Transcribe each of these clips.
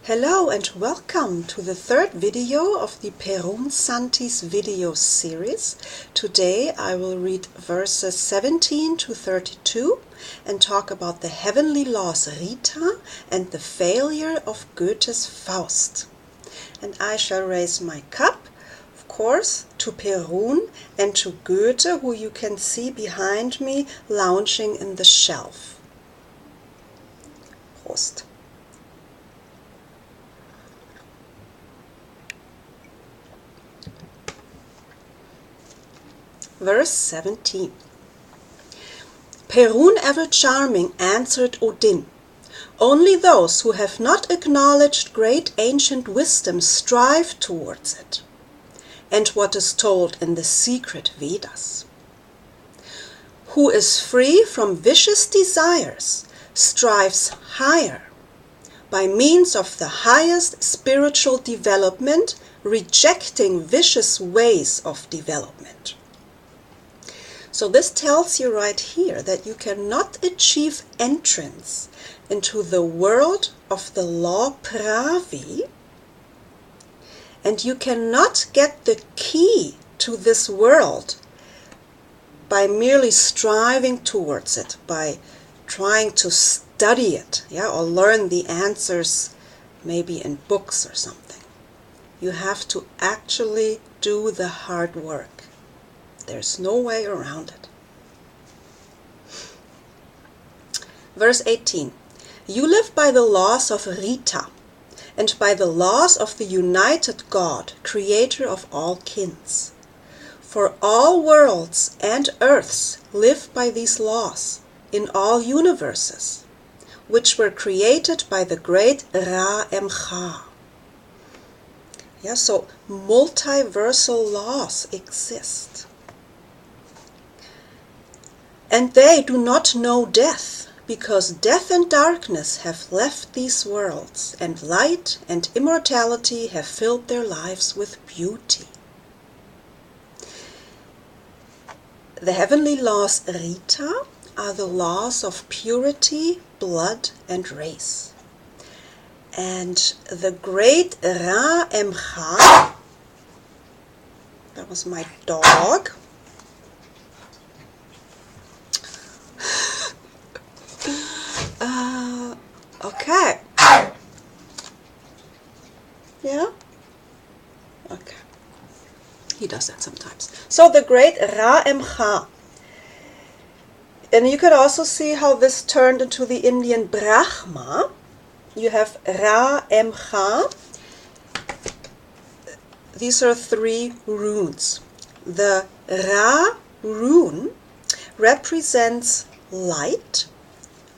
Hello and welcome to the third video of the Perun Santis video series. Today I will read verses 17 to 32 and talk about the heavenly laws RITA and the failure of Goethe's Faust. And I shall raise my cup, of course, to Perun and to Goethe, who you can see behind me lounging in the shelf. Prost. Verse 17. Perun ever charming answered Odin, "Only those who have not acknowledged great ancient wisdom strive towards it, and what is told in the secret Vedas. Who is free from vicious desires strives higher, by means of the highest spiritual development, rejecting vicious ways of development." So this tells you right here that you cannot achieve entrance into the world of the law Pravi, and you cannot get the key to this world by merely striving towards it, by trying to study it, or learn the answers maybe in books or something. You have to actually do the hard work. There's no way around it. Verse 18. You live by the laws of RITA, and by the laws of the united God, creator of all kins. For all worlds and earths live by these laws in all universes, which were created by the great Ra-Emcha. So multiversal laws exist. And they do not know death, because death and darkness have left these worlds, and light and immortality have filled their lives with beauty. The heavenly laws RITA are the laws of purity, blood, and race. And the great Ra-Emcha, that was my dog, okay. Yeah? Okay. He does that sometimes. So the great Ra-Emcha. And you could also see how this turned into the Indian Brahma. You have Ra-Emcha. These are three runes. The Ra rune represents light,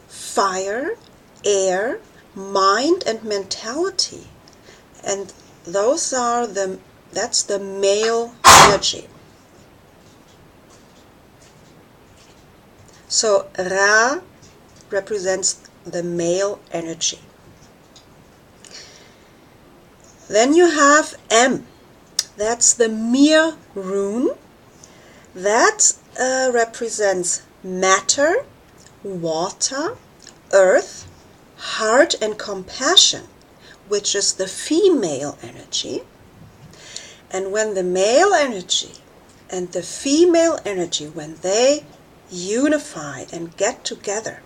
fire, air, mind, and mentality. And that's the male energy. So Ra represents the male energy. Then you have M. That's the Mir rune. That represents matter, water, earth, heart, and compassion, which is the female energy. And when the male energy and the female energy, when they unify and get together,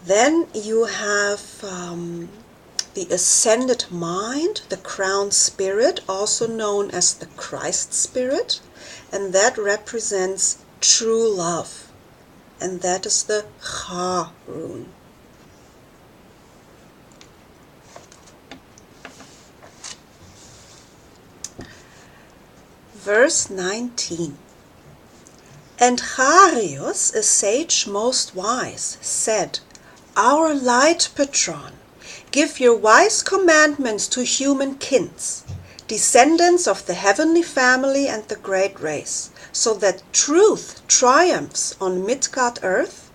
then you have the ascended mind, the crown spirit, also known as the Christ spirit, and that represents true love. And that is the Cha rune. Verse 19. And Charius, a sage most wise, said, "Our light patron, give your wise commandments to human kins, descendants of the heavenly family and the great race, so that truth triumphs on Midgard earth,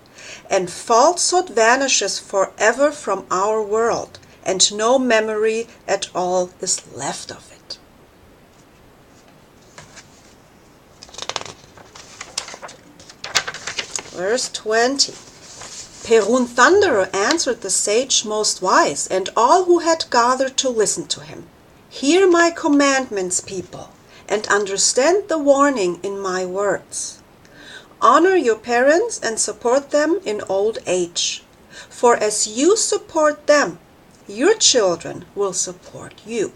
and falsehood vanishes forever from our world, and no memory at all is left of it." Verse 20. Perun Thunderer answered the sage most wise, and all who had gathered to listen to him. Hear my commandments, people, and understand the warning in my words. Honor your parents and support them in old age, for as you support them, your children will support you.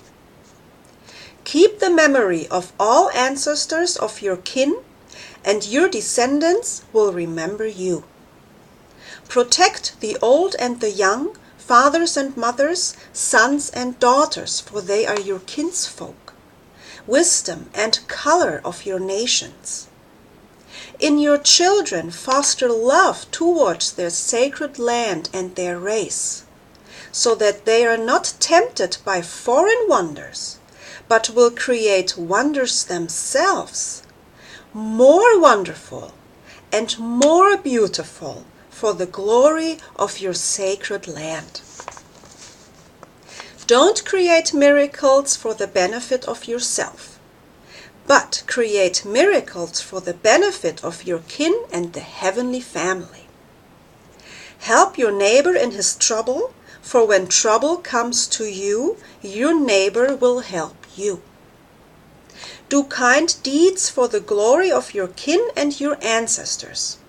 Keep the memory of all ancestors of your kin, and your descendants will remember you. Protect the old and the young, fathers and mothers, sons and daughters, for they are your kinsfolk, wisdom and color of your nations. In your children foster love towards their sacred land and their race, so that they are not tempted by foreign wonders, but will create wonders themselves, more wonderful and more beautiful, for the glory of your sacred land. Don't create miracles for the benefit of yourself, but create miracles for the benefit of your kin and the heavenly family. Help your neighbor in his trouble, for when trouble comes to you, your neighbor will help you. Do kind deeds for the glory of your kin and your ancestors,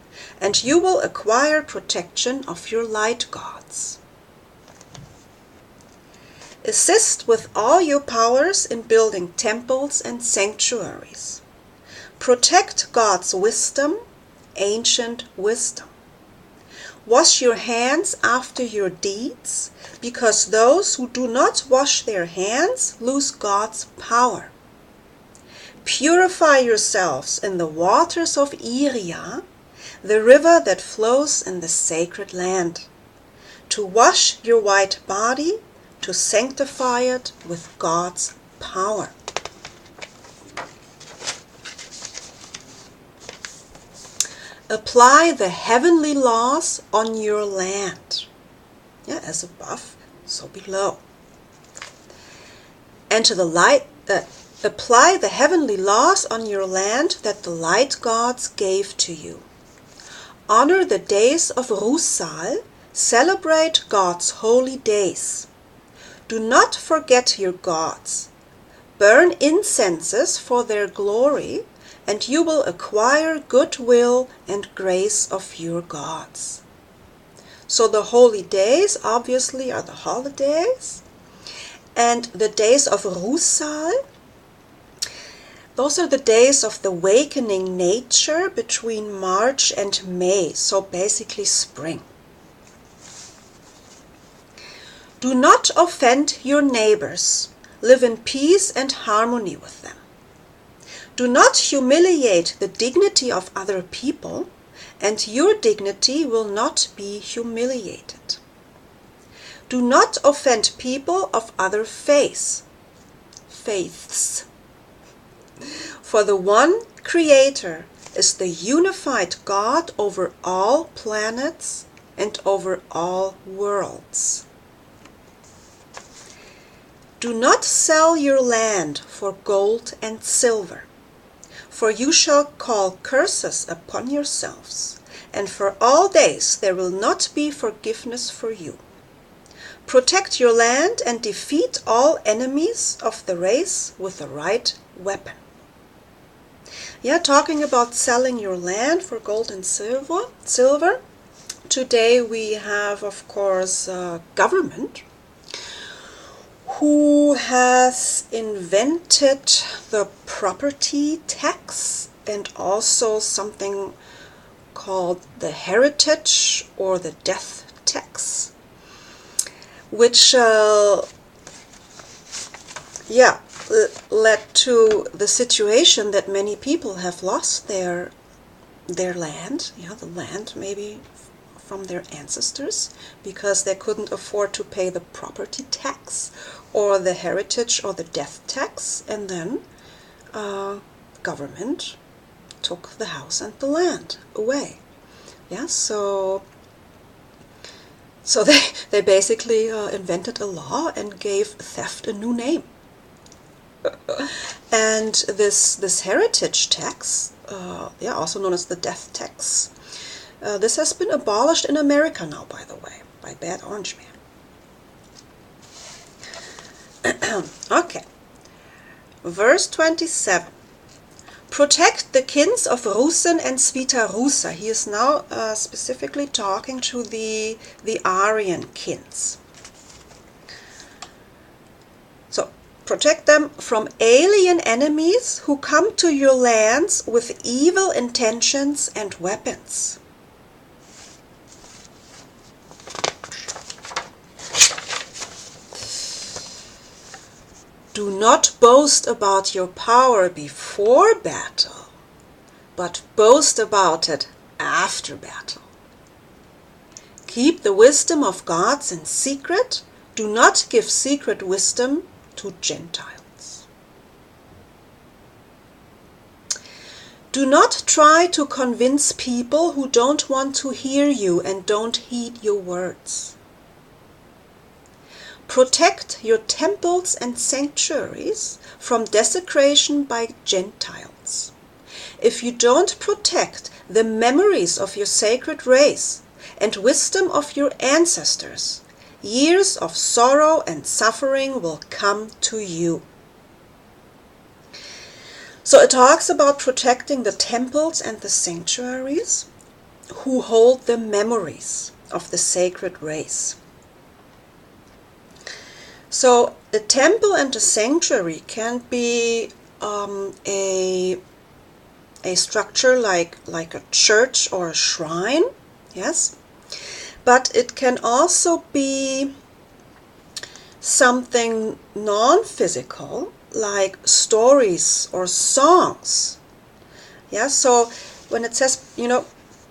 and you will acquire protection of your light gods. Assist with all your powers in building temples and sanctuaries. Protect God's wisdom, ancient wisdom. Wash your hands after your deeds, because those who do not wash their hands lose God's power. Purify yourselves in the waters of Iria, the river that flows in the sacred land, to wash your white body, to sanctify it with God's power. Apply the heavenly laws on your land. Yeah, as above, so below. And to the light, apply the heavenly laws on your land that the light gods gave to you. Honor the days of Rusal, celebrate God's holy days. Do not forget your gods. Burn incenses for their glory, and you will acquire goodwill and grace of your gods. So the holy days obviously are the holidays, and the days of Rusal, those are the days of the wakening nature between March and May, so basically spring. Do not offend your neighbors. Live in peace and harmony with them. Do not humiliate the dignity of other people, and your dignity will not be humiliated. Do not offend people of other faiths. For the one Creator is the unified God over all planets and over all worlds. Do not sell your land for gold and silver, for you shall call curses upon yourselves, and for all days there will not be forgiveness for you. Protect your land and defeat all enemies of the race with the right weapon. Yeah, talking about selling your land for gold and silver. Today we have, of course, government who has invented the property tax and also something called the heritage or the death tax, which led to the situation that many people have lost their land, the land maybe from their ancestors, because they couldn't afford to pay the property tax or the heritage or the death tax, and then government took the house and the land away. So they basically invented a law and gave theft a new name. And this heritage tax, also known as the death tax, This has been abolished in America now, by the way, by Bad Orange Man. Okay. Verse 27. Protect the kins of Rusen and Svita Rusa. He is now specifically talking to the Aryan kins. So, protect them from alien enemies who come to your lands with evil intentions and weapons. Do not boast about your power before battle, but boast about it after battle. Keep the wisdom of gods in secret. Do not give secret wisdom to Gentiles. Do not try to convince people who don't want to hear you and don't heed your words. Protect your temples and sanctuaries from desecration by Gentiles. If you don't protect the memories of your sacred race and wisdom of your ancestors, years of sorrow and suffering will come to you. So it talks about protecting the temples and the sanctuaries who hold the memories of the sacred race. So the temple and the sanctuary can be a structure like a church or a shrine, yes, but it can also be something non-physical like stories or songs. Yeah, so when it says,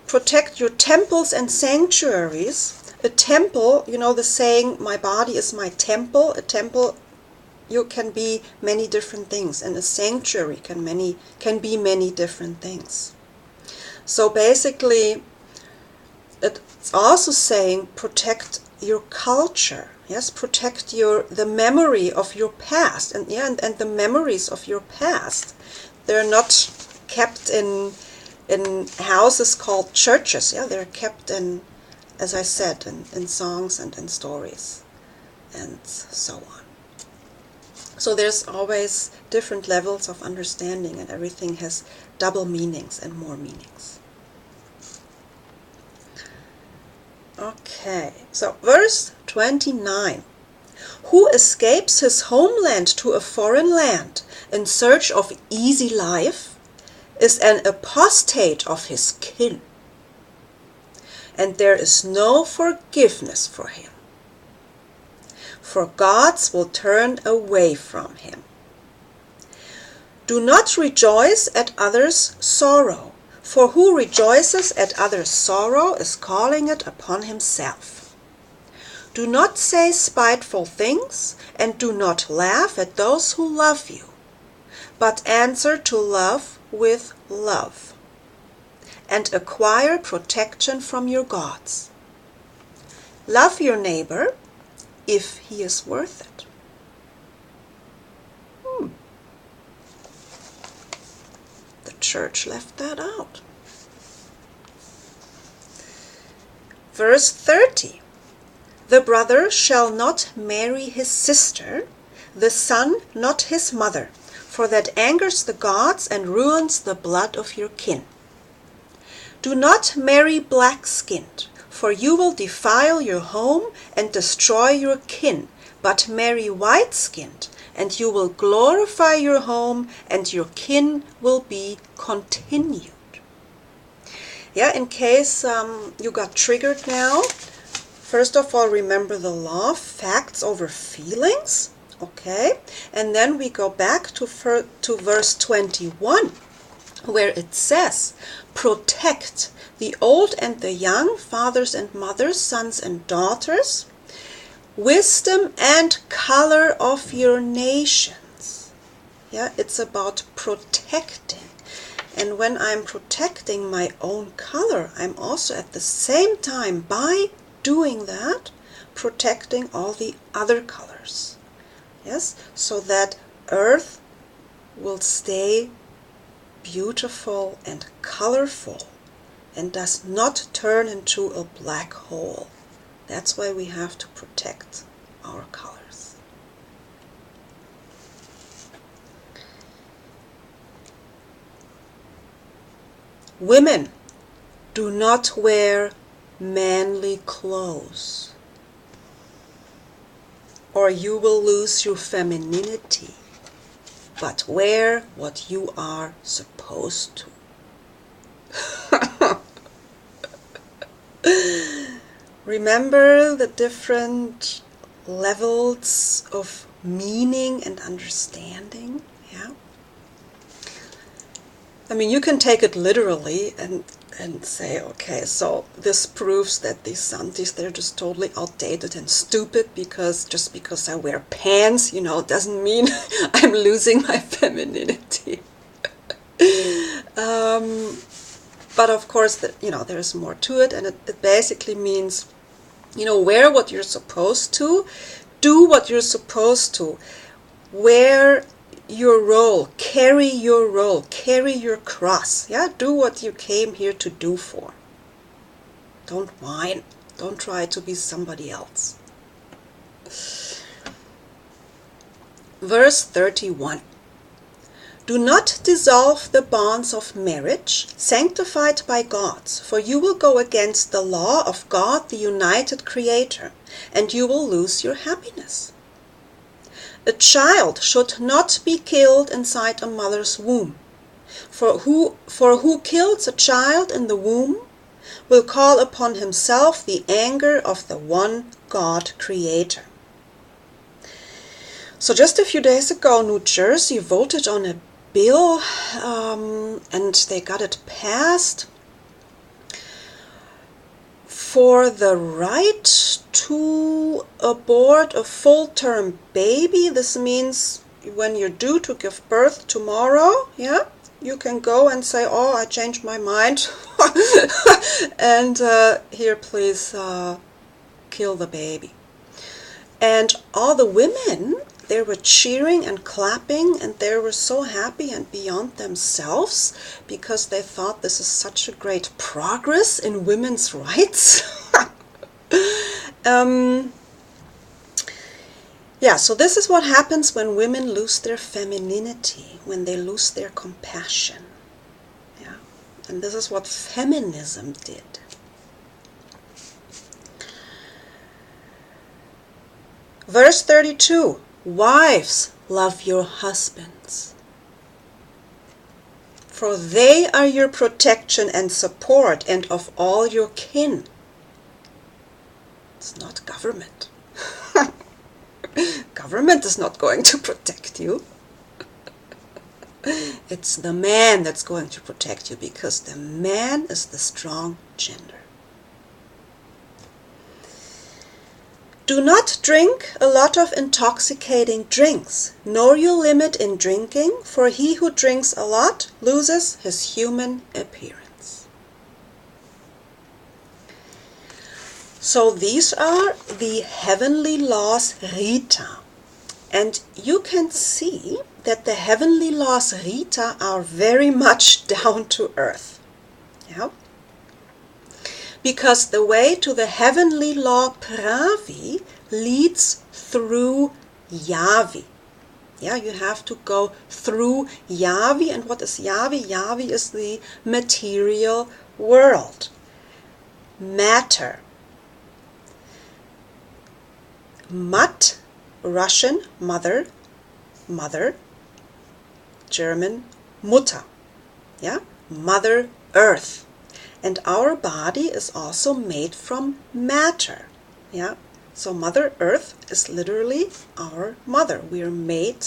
protect your temples and sanctuaries, a temple, the saying, my body is my temple. A temple, you can be many different things, and a sanctuary can be many different things. So basically, it's also saying protect your culture. Yes, protect the memory of your past, and the memories of your past. They're not kept in houses called churches. Yeah, they're kept in, as I said, in songs and in stories, and so on. So there's always different levels of understanding, and everything has double meanings and more meanings. Okay, so verse 29. Who escapes his homeland to a foreign land in search of easy life is an apostate of his kin, and there is no forgiveness for him, for gods will turn away from him. Do not rejoice at others' sorrow, for who rejoices at others' sorrow is calling it upon himself. Do not say spiteful things, and do not laugh at those who love you, but answer to love with love, and acquire protection from your gods. Love your neighbor if he is worth it. The church left that out. Verse 30. The brother shall not marry his sister, the son not his mother, for that angers the gods and ruins the blood of your kin. Do not marry black-skinned, for you will defile your home and destroy your kin, but marry white-skinned, and you will glorify your home, and your kin will be continued. Yeah, in case you got triggered now, first of all, remember the law, facts over feelings, okay? And then we go back to verse 21, where it says, protect the old and the young, fathers and mothers, sons and daughters, wisdom and color of your nations. Yeah, it's about protecting. And when I'm protecting my own color, I'm also at the same time, by doing that, protecting all the other colors. Yes, so that earth will stay beautiful and colorful and does not turn into a black hole. That's why we have to protect our colors. Women, do not wear manly clothes, or you will lose your femininity, but wear what you are supposed to. Remember the different levels of meaning and understanding, yeah? I mean, you can take it literally and say, okay, so this proves that these Santis, they're just totally outdated and stupid because just because I wear pants, doesn't mean I'm losing my femininity. But of course, there's more to it, and it basically means, wear what you're supposed to, do what you're supposed to, wear your role, carry your cross, yeah, do what you came here to do for. Don't whine, don't try to be somebody else. Verse 31. Do not dissolve the bonds of marriage, sanctified by gods, for you will go against the law of God, the united Creator, and you will lose your happiness. A child should not be killed inside a mother's womb, for who kills a child in the womb will call upon himself the anger of the one God Creator. So just a few days ago, New Jersey voted on a bill, and they got it passed, for the right to abort a full-term baby. This means when you're due to give birth tomorrow, yeah, you can go and say, oh, I changed my mind, and here, please kill the baby. And all the women, they were cheering and clapping, and they were so happy and beyond themselves because they thought this is such a great progress in women's rights. Yeah, so this is what happens when women lose their femininity, when they lose their compassion. Yeah, and this is what feminism did. Verse 32. Wives, love your husbands, for they are your protection and support, and of all your kin. It's not government. Government is not going to protect you. It's the man that's going to protect you, because the man is the strong gender. Do not drink a lot of intoxicating drinks, nor you limit in drinking, for he who drinks a lot loses his human appearance. So these are the heavenly laws RITA. And you can see that the heavenly laws RITA are very much down to earth. Yeah? Because the way to the heavenly law Pravi leads through Yavi. Yeah, you have to go through Yavi. And what is Yavi? Yavi is the material world. Matter. Mat, Russian, mother, mother, German, Mutter. Yeah, Mother Earth. And our body is also made from matter. Yeah? So Mother Earth is literally our mother. We are made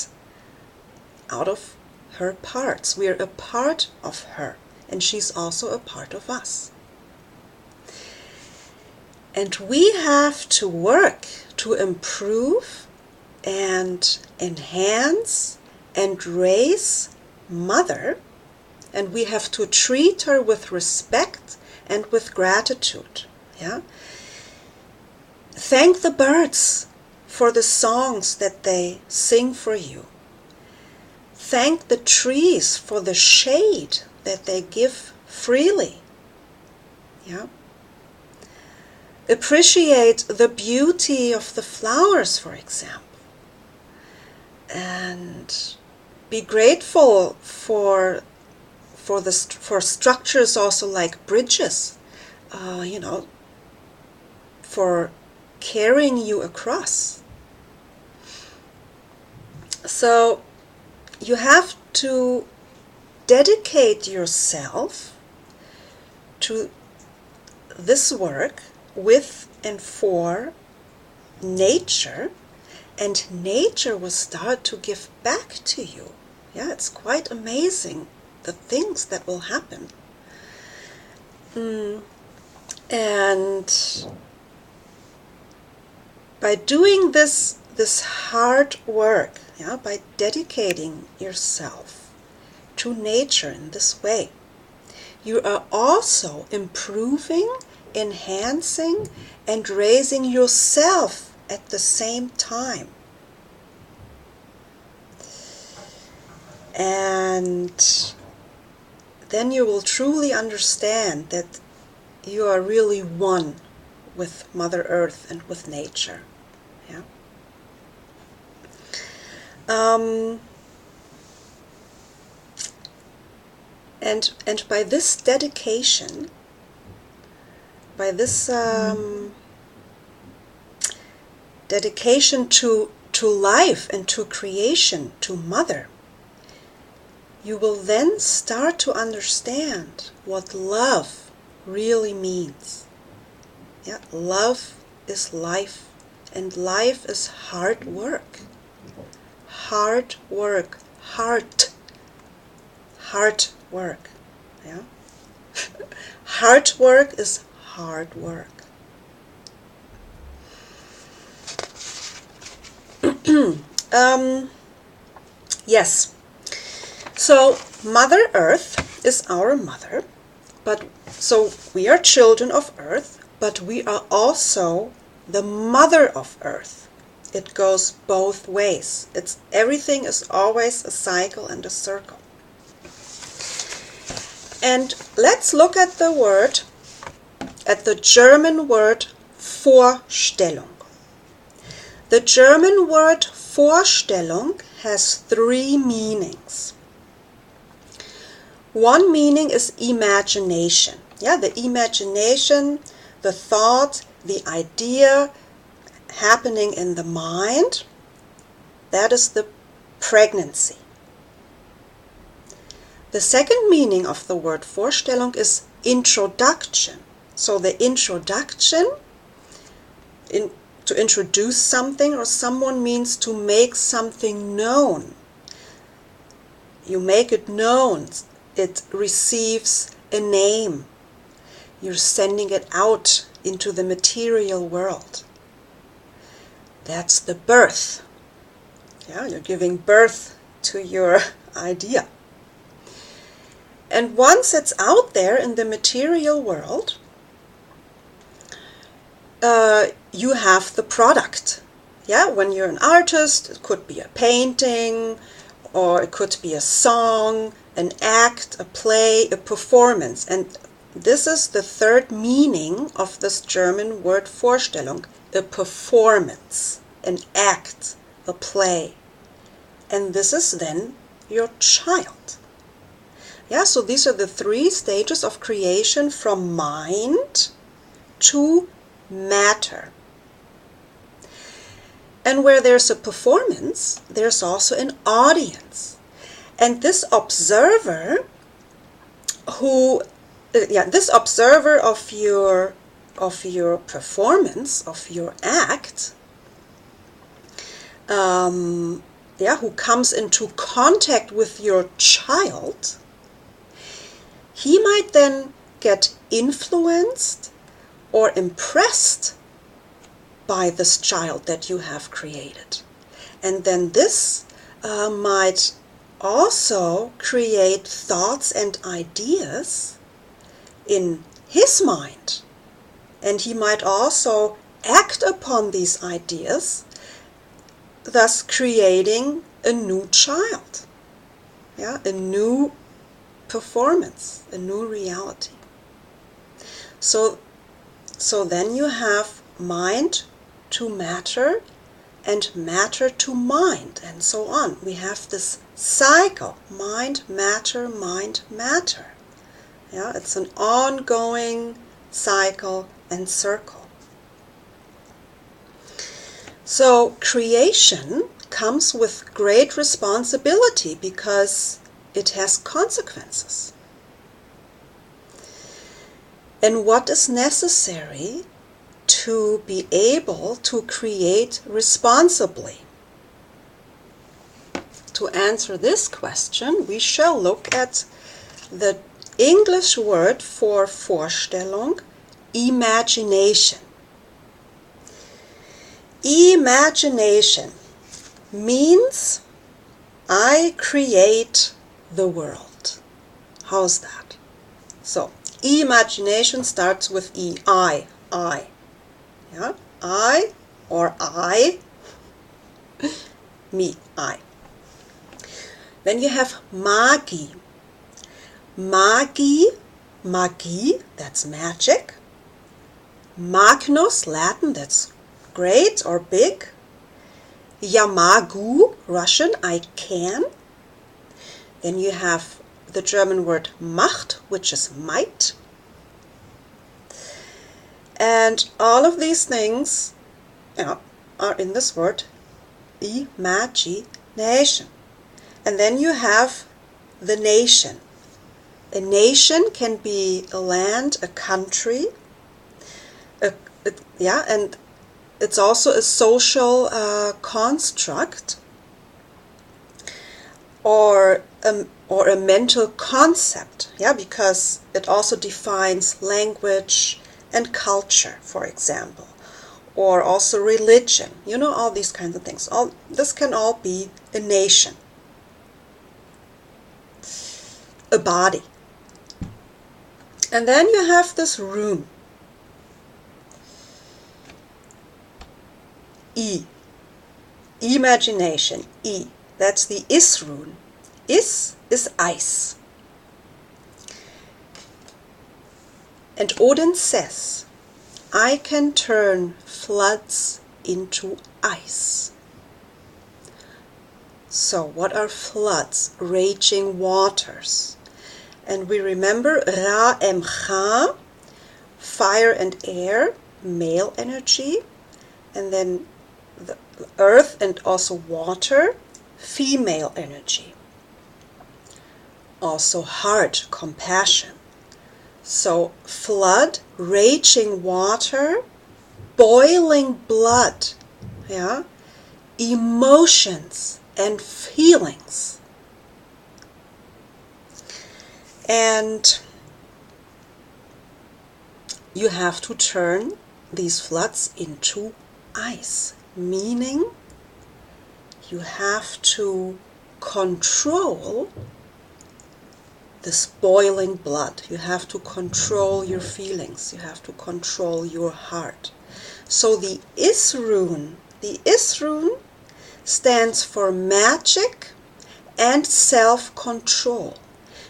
out of her parts. We are a part of her. And she's also a part of us. And we have to work to improve and enhance and raise Mother. And we have to treat her with respect and with gratitude. Yeah? Thank the birds for the songs that they sing for you. Thank the trees for the shade that they give freely. Yeah. Appreciate the beauty of the flowers, for example. And be grateful for structures also like bridges, for carrying you across. So you have to dedicate yourself to this work with and for nature, and nature will start to give back to you. Yeah, it's quite amazing, the things that will happen. And by doing this hard work, yeah, by dedicating yourself to nature in this way, you are also improving, enhancing, and raising yourself at the same time. And then you will truly understand that you are really one with Mother Earth and with nature. Yeah. And by this dedication, by this dedication to life and to creation, to Mother, you will then start to understand what love really means. Yeah, love is life, and life is hard work. Hard work, hard work. Yeah. Hard work is hard work. Yes. So Mother Earth is our mother, but so we are children of Earth, but we are also the Mother of Earth. It goes both ways. Everything is always a cycle and a circle. And let's look at the German word Vorstellung. The German word Vorstellung has 3 meanings. One meaning is imagination. Yeah, the imagination, the thought, the idea happening in the mind. That is the pregnancy. The second meaning of the word Vorstellung is introduction. So the introduction, to introduce something or someone, means to make something known. You make it known. It receives a name. You're sending it out into the material world. That's the birth. Yeah, you're giving birth to your idea. And once it's out there in the material world, you have the product. Yeah, when you're an artist, it could be a painting, or it could be a song, an act, a play, a performance. And this is the third meaning of this German word Vorstellung, a performance, an act, a play. And this is then your child. Yeah, so these are the 3 stages of creation, from mind to matter. And where there's a performance, there's also an audience. And this observer of your performance, of your act, who comes into contact with your child, he might then get influenced or impressed by this child that you have created. And then this might also create thoughts and ideas in his mind. And he might also act upon these ideas, thus creating a new child, a new performance, a new reality. So then you have mind to matter and matter to mind, and so on. We have this cycle, mind, matter, matter. Yeah, it's an ongoing cycle and circle. So creation comes with great responsibility because it has consequences. And what is necessary to be able to create responsibly? To answer this question, we shall look at the English word for Vorstellung, imagination. Imagination means I create the world. How's that? So, imagination starts with E, I. Yeah? I or I, me, I. Then you have Magie. Magie, that's magic. Magnus, Latin, that's great or big. Yamagu, Russian, I can. Then you have the German word Macht, which is might. And all of these things are in this word imagination. And then you have the nation. A nation can be a land, a country, and it's also a social construct or a mental concept, because it also defines language and culture, for example, or also religion, all these kinds of things. This can all be a nation, a body. And then you have this room, I, imagination, I. That's the is rune. Is ice. And Odin says, I can turn floods into ice. So what are floods? Raging waters. And we remember Ra Emcha, fire and air, male energy, and then the earth and also water, female energy. Also heart, compassion. So flood, raging water, boiling blood, emotions and feelings. And you have to turn these floods into ice, meaning you have to control this boiling blood. You have to control your feelings. You have to control your heart. So the Is rune stands for magic and self-control,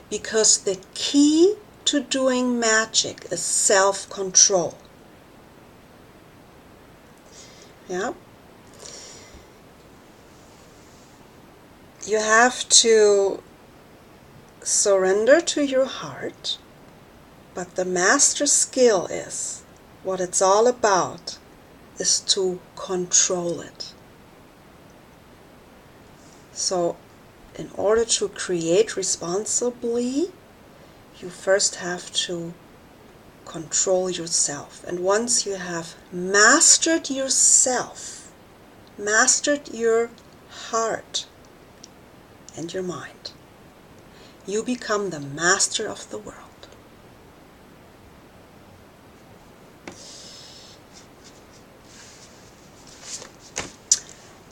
because the key to doing magic is self-control. Yeah? You have to surrender to your heart, but the master skill is, what it's all about, is to control it. So, in order to create responsibly, you first have to control yourself. And once you have mastered yourself, mastered your heart and your mind, you become the master of the world.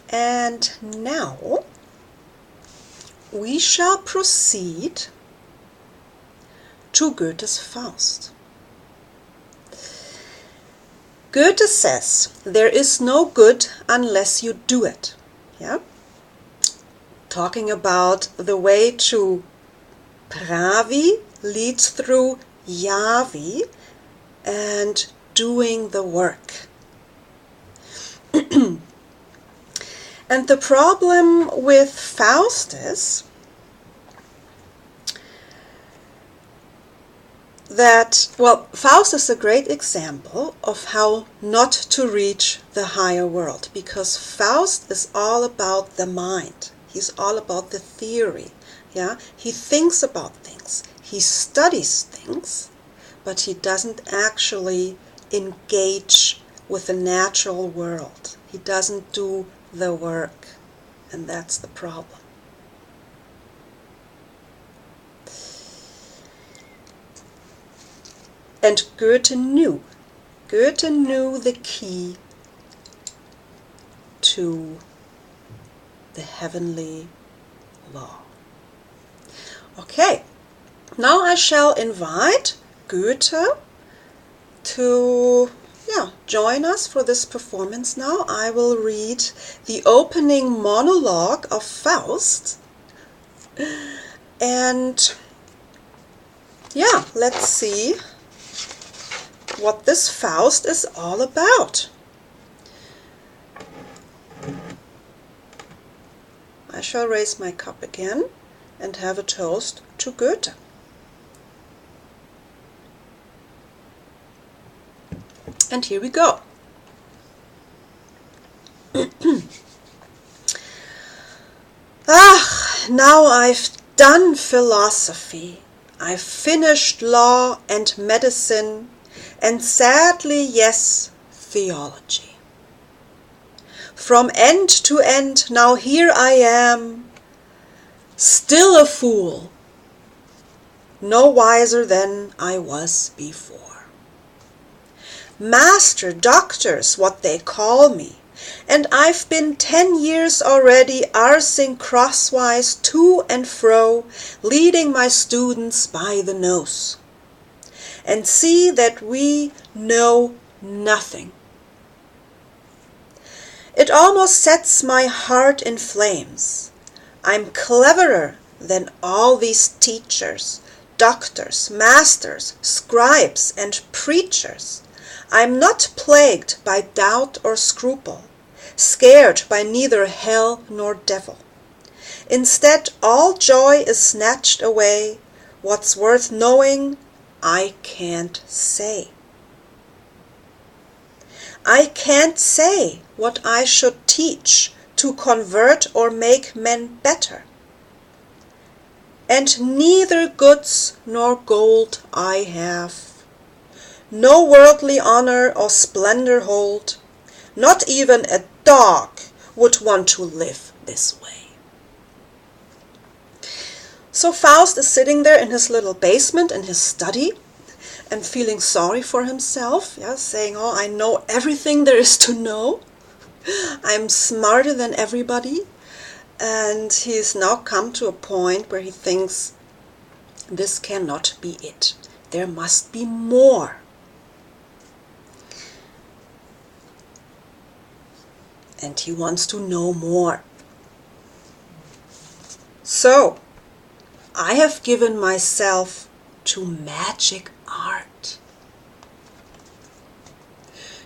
And now we shall proceed to Goethe's Faust. Goethe says, there is no good unless you do it. Yeah? Talking about the way to Pravi leads through Yavi, and doing the work. And the problem with Faust is that, well, Faust is a great example of how not to reach the higher world, because Faust is all about the mind. He's all about the theory. Yeah, he thinks about things, he studies things, but he doesn't actually engage with the natural world. He doesn't do the work, and that's the problem. And Goethe knew the key to the heavenly law. Okay, now I shall invite Goethe to join us for this performance now. I will read the opening monologue of Faust. And let's see what this Faust is all about. I shall raise my cup again and have a toast to Goethe. And here we go. Now I've done philosophy. I've finished law and medicine, and sadly, yes, theology. From end to end, now here I am, still a fool, no wiser than I was before. Master, doctors, what they call me, and I've been 10 years already arsing crosswise to and fro, leading my students by the nose. And see that we know nothing. It almost sets my heart in flames. I'm cleverer than all these teachers, doctors, masters, scribes, and preachers. I'm not plagued by doubt or scruple, scared by neither hell nor devil. Instead, all joy is snatched away. What's worth knowing, I can't say. I can't say what I should teach to convert or make men better. And neither goods nor gold I have. No worldly honor or splendor hold. Not even a dog would want to live this way. So Faust is sitting there in his little basement in his study and feeling sorry for himself, saying, oh, I know everything there is to know. I'm smarter than everybody. And he's now come to a point where he thinks, this cannot be it. There must be more. And he wants to know more. So, I have given myself to magic art.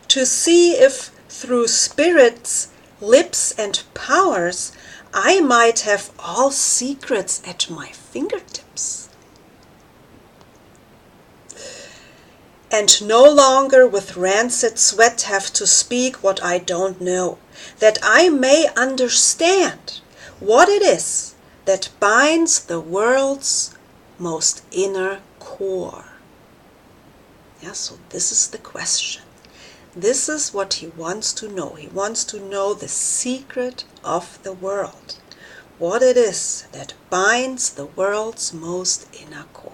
To see if through spirits, lips, and powers, I might have all secrets at my fingertips. And no longer with rancid sweat have to speak what I don't know, that I may understand what it is that binds the world's most inner core. So this is the question. This is what he wants to know. He wants to know the secret of the world, what it is that binds the world's most inner core.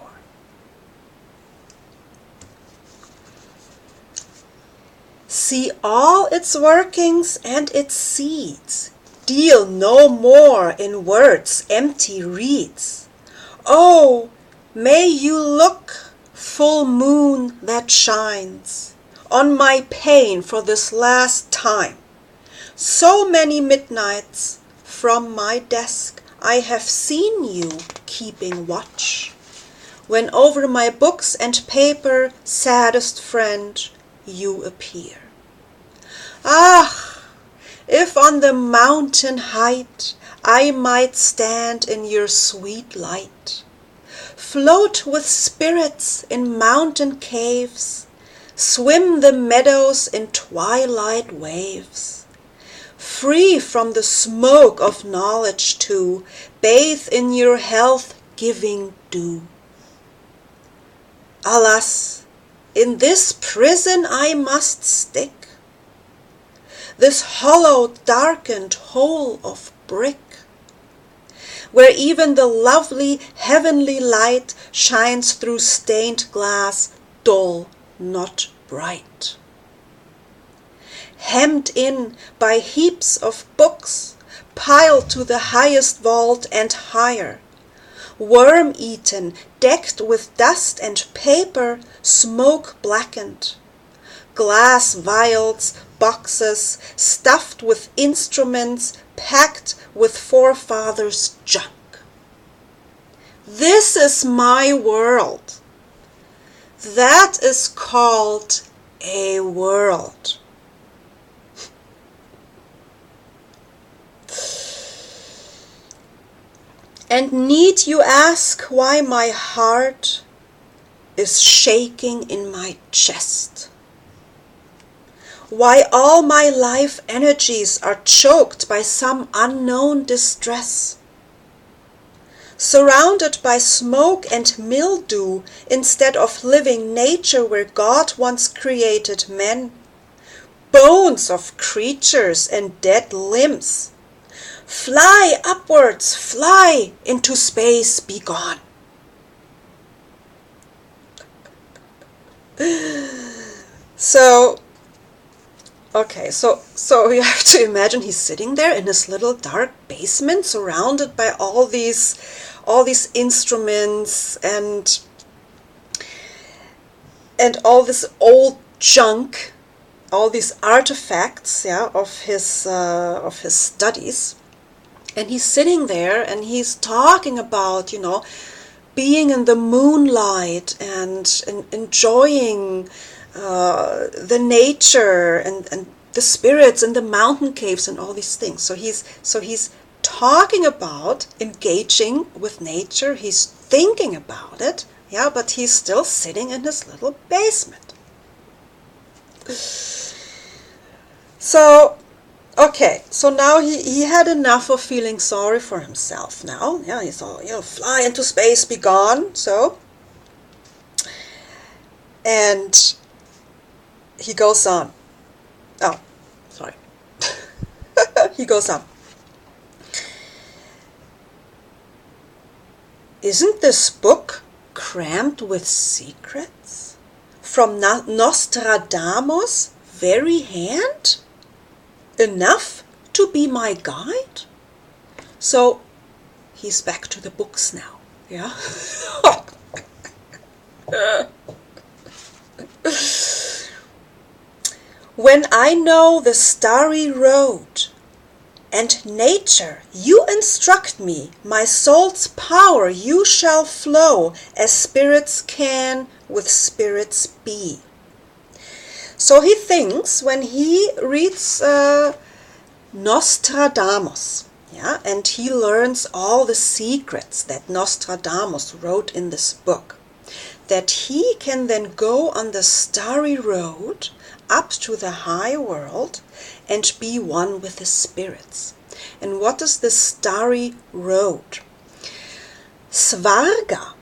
See all its workings and its seeds. Deal no more in words, empty reeds. Oh, may you look, full moon that shines, on my pain for this last time. So many midnights from my desk I have seen you keeping watch. when over my books and paper, saddest friend, you appear. Ah, if on the mountain height I might stand in your sweet light, float with spirits in mountain caves, swim the meadows in twilight waves, free from the smoke of knowledge too, bathe in your health-giving dew. Alas, in this prison I must stick, this hollow, darkened hole of brick, where even the lovely heavenly light shines through stained glass, dull, not bright. Hemmed in by heaps of books, piled to the highest vault and higher, worm-eaten, decked with dust and paper, smoke-blackened, glass vials, boxes, stuffed with instruments, packed with forefathers' junk. This is my world. That is called a world. And need you ask why my heart is shaking in my chest? Why all my life energies are choked by some unknown distress? Surrounded by smoke and mildew instead of living nature where God once created men, bones of creatures and dead limbs. Fly upwards, fly into space, be gone. So you have to imagine he's sitting there in his little dark basement, surrounded by all these instruments and all this old junk, all these artifacts, of his studies. And he's sitting there and he's talking about, being in the moonlight and enjoying the nature and the spirits and the mountain caves and all these things. So he's talking about engaging with nature. He's thinking about it, but he's still sitting in his little basement. So now he had enough of feeling sorry for himself now. He's all, fly into space, be gone. And he goes on. Oh, sorry. He goes on. Isn't this book crammed with secrets from Nostradamus' very hand? Enough to be my guide? So he's back to the books now, When I know the starry road and nature, you instruct me, my soul's power you shall flow, as spirits can with spirits be. So he thinks when he reads Nostradamus, and he learns all the secrets that Nostradamus wrote in this book, that he can then go on the starry road up to the high world and be one with the spirits. And what is the starry road? Svarga.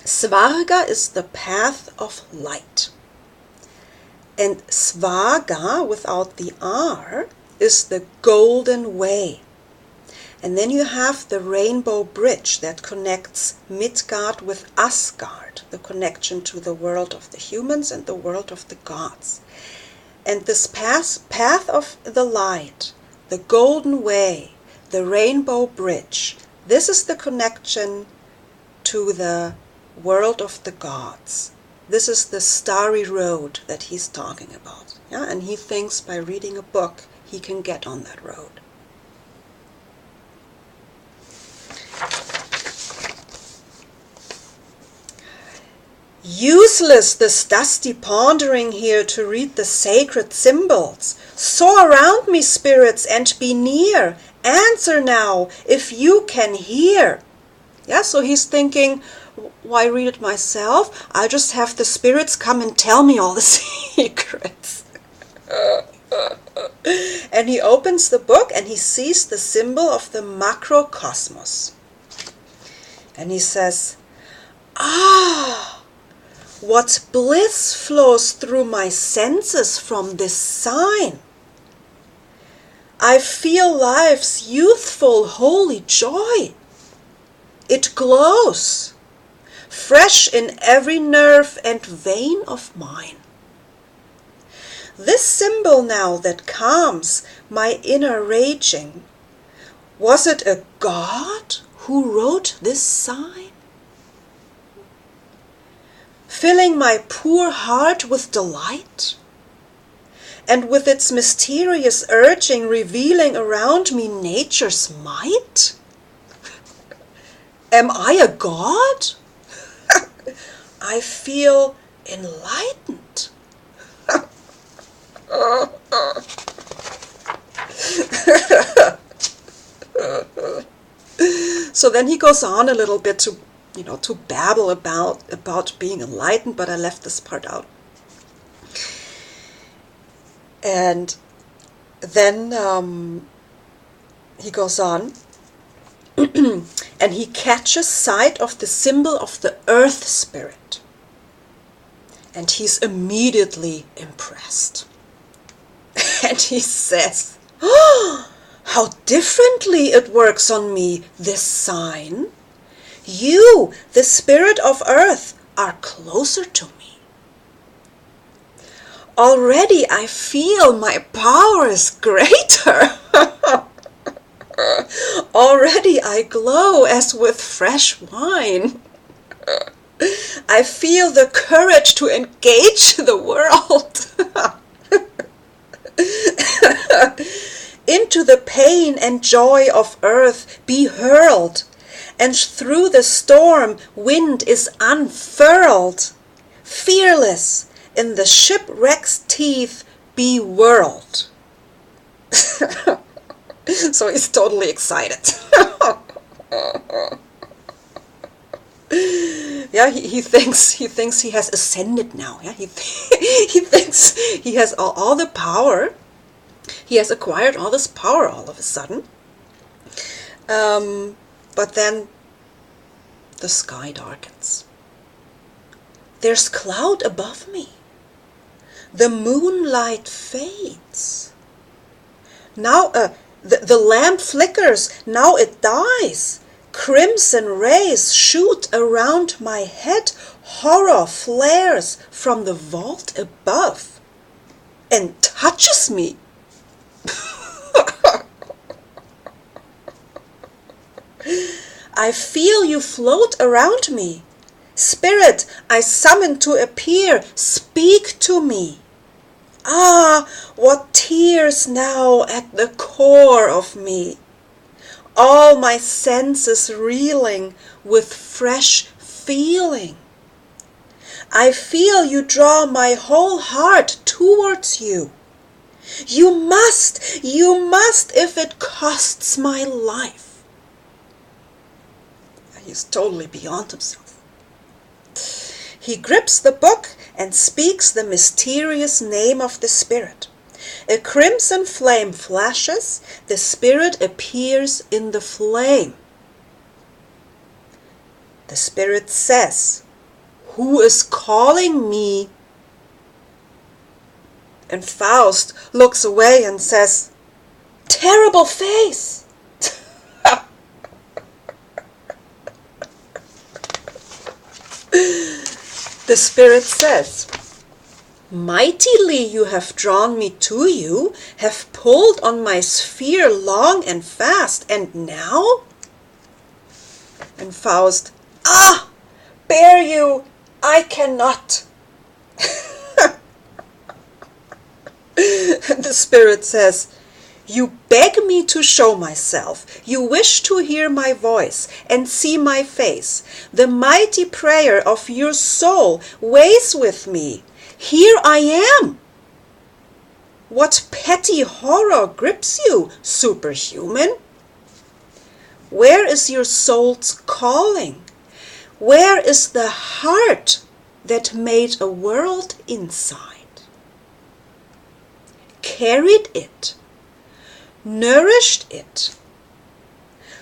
Svarga is the path of light. And Svarga, without the R, is the golden way. And then you have the rainbow bridge that connects Midgard with Asgard, the connection to the world of the humans and the world of the gods. And this path of the light, the golden way, the rainbow bridge, this is the connection to the world of the gods. This is the starry road that he's talking about. And he thinks by reading a book he can get on that road. Useless this dusty pondering here to read the sacred symbols. Soar around me, spirits, and be near. Answer now, if you can hear. Yeah, so he's thinking, why read it myself? I'll just have the spirits come and tell me all the secrets. And he opens the book and he sees the symbol of the macrocosmos. And he says, ah, what bliss flows through my senses from this sign. I feel life's youthful, holy joy. It glows, fresh in every nerve and vein of mine. This symbol now that calms my inner raging, was it a god who wrote this sign? Filling my poor heart with delight, and with its mysterious urging revealing around me nature's might? Am I a god? I feel enlightened. So then he goes on a little bit to babble about being enlightened, but I left this part out. And then he goes on, and he catches sight of the symbol of the earth spirit. And he's immediately impressed. And he says, oh, how differently it works on me, this sign. You, the spirit of earth, are closer to me. Already I feel my power is greater. Already I glow as with fresh wine. I feel the courage to engage the world. Into the pain and joy of earth be hurled, and through the storm wind is unfurled. Fearless in the shipwreck's teeth be whirled. So he's totally excited. Yeah, he thinks he has ascended now. Yeah, he thinks he has all the power. He has acquired all this power all of a sudden. But then the sky darkens. There's cloud above me. The moonlight fades. Now the lamp flickers. Now it dies. Crimson rays shoot around my head. Horror flares from the vault above and touches me. I feel you float around me. Spirit, I summon to appear. Speak to me. Ah, what tears now at the core of me. All my senses reeling with fresh feeling. I feel you draw my whole heart towards you. You must, if it costs my life. He's totally beyond himself. He grips the book and speaks the mysterious name of the spirit. A crimson flame flashes, the spirit appears in the flame. The spirit says, "Who is calling me?" And Faust looks away and says, "Terrible face!" The spirit says, "Mightily you have drawn me to you, have pulled on my sphere long and fast, and now?" And Faust, "Ah, bear you, I cannot." The spirit says, You beg me to show myself. You wish to hear my voice and see my face. The mighty prayer of your soul weighs with me. Here I am. What petty horror grips you, superhuman? Where is your soul's calling? Where is the heart that made a world inside? Carried it, nourished it,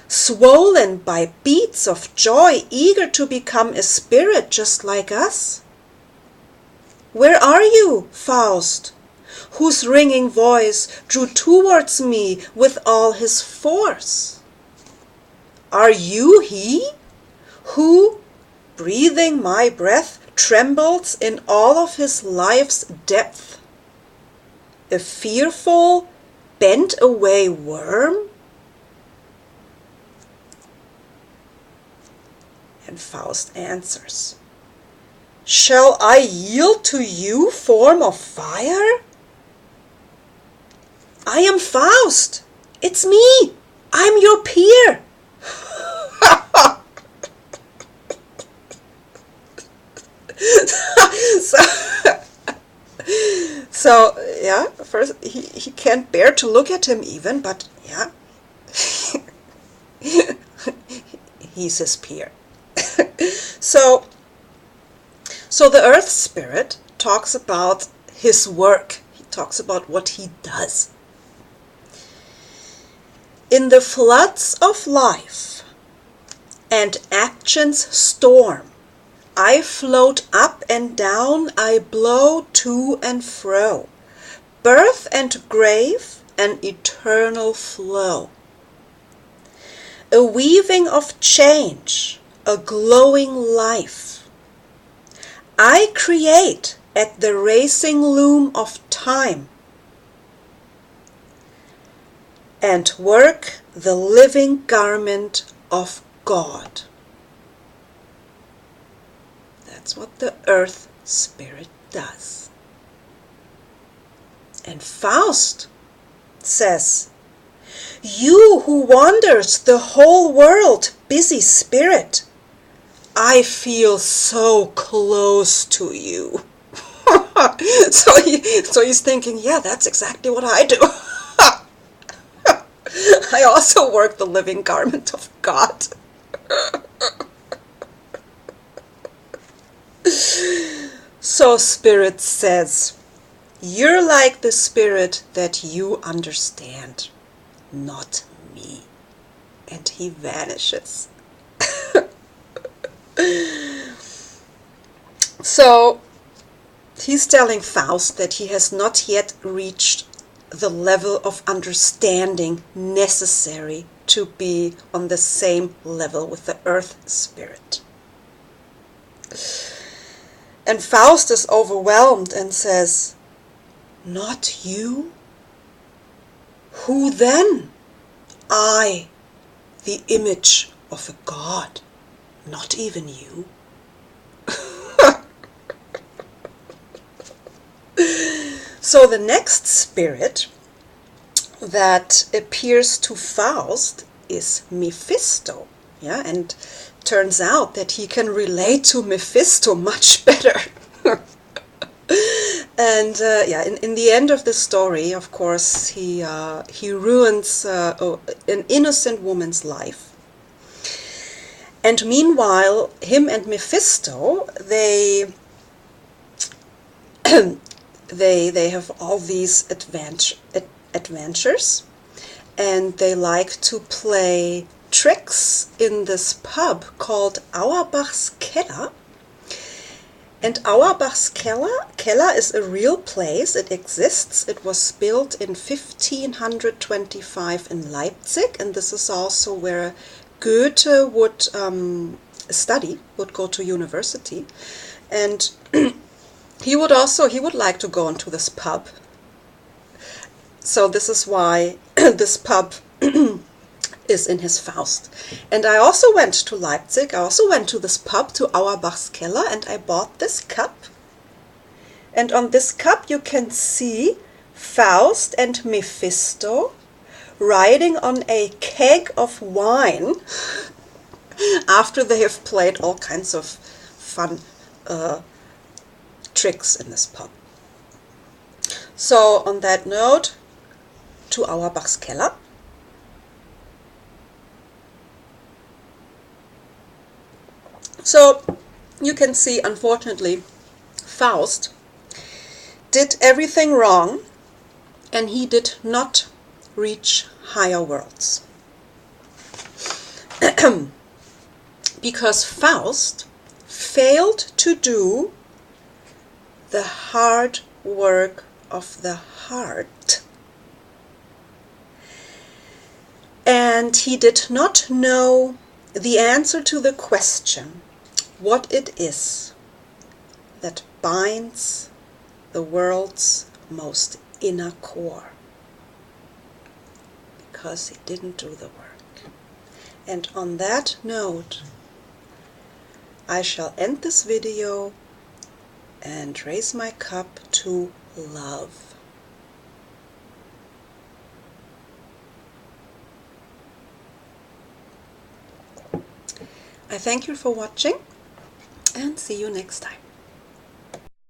swollen by beats of joy, eager to become a spirit just like us? Where are you, Faust, whose ringing voice drew towards me with all his force? Are you he who, breathing my breath, trembles in all of his life's depth? A fearful, bent-away worm? And Faust answers, shall I yield to you, form of fire? I am Faust. It's me. I'm your peer. So yeah, first he can't bear to look at him even, but yeah, he's his peer. So the earth spirit talks about his work. He talks about what he does. In the floods of life and action's storm, I float up and down, I blow to and fro, birth and grave, an eternal flow. A weaving of change, a glowing life. I create at the racing loom of time, and work the living garment of God. That's what the earth spirit does. And Faust says, you who wanders the whole world, busy spirit, I feel so close to you. So he's thinking, yeah, that's exactly what I do. I also work the living garment of God. So Spirit says, you're like the spirit that you understand, not me. And he vanishes. So he's telling Faust that he has not yet reached the level of understanding necessary to be on the same level with the earth spirit. And Faust is overwhelmed and says, not you? Who then? I, the image of a god, not even you. So the next spirit that appears to Faust is Mephisto. Yeah, and turns out that he can relate to Mephisto much better. And yeah, in the end of the story, of course, he ruins an innocent woman's life. And meanwhile, him and Mephisto, they have all these adventures, and they like to play tricks in this pub called Auerbach's Keller. And Auerbach's Keller is a real place. It exists. It was built in 1525 in Leipzig, and this is also where Goethe would study, would go to university. And he would like to go into this pub. So this is why this pub is in his Faust. And I also went to Leipzig. I also went to this pub, to Auerbach's Keller, and I bought this cup. And on this cup you can see Faust and Mephisto riding on a keg of wine after they have played all kinds of fun tricks in this pub. So on that note, to Auerbach's Keller. So you can see, unfortunately, Faust did everything wrong, and he did not reach higher worlds. Because Faust failed to do the hard work of the heart. And he did not know the answer to the question, what it is that binds the world's most inner core. Because he didn't do the work. And on that note, I shall end this video and raise my cup to love. I thank you for watching and see you next time.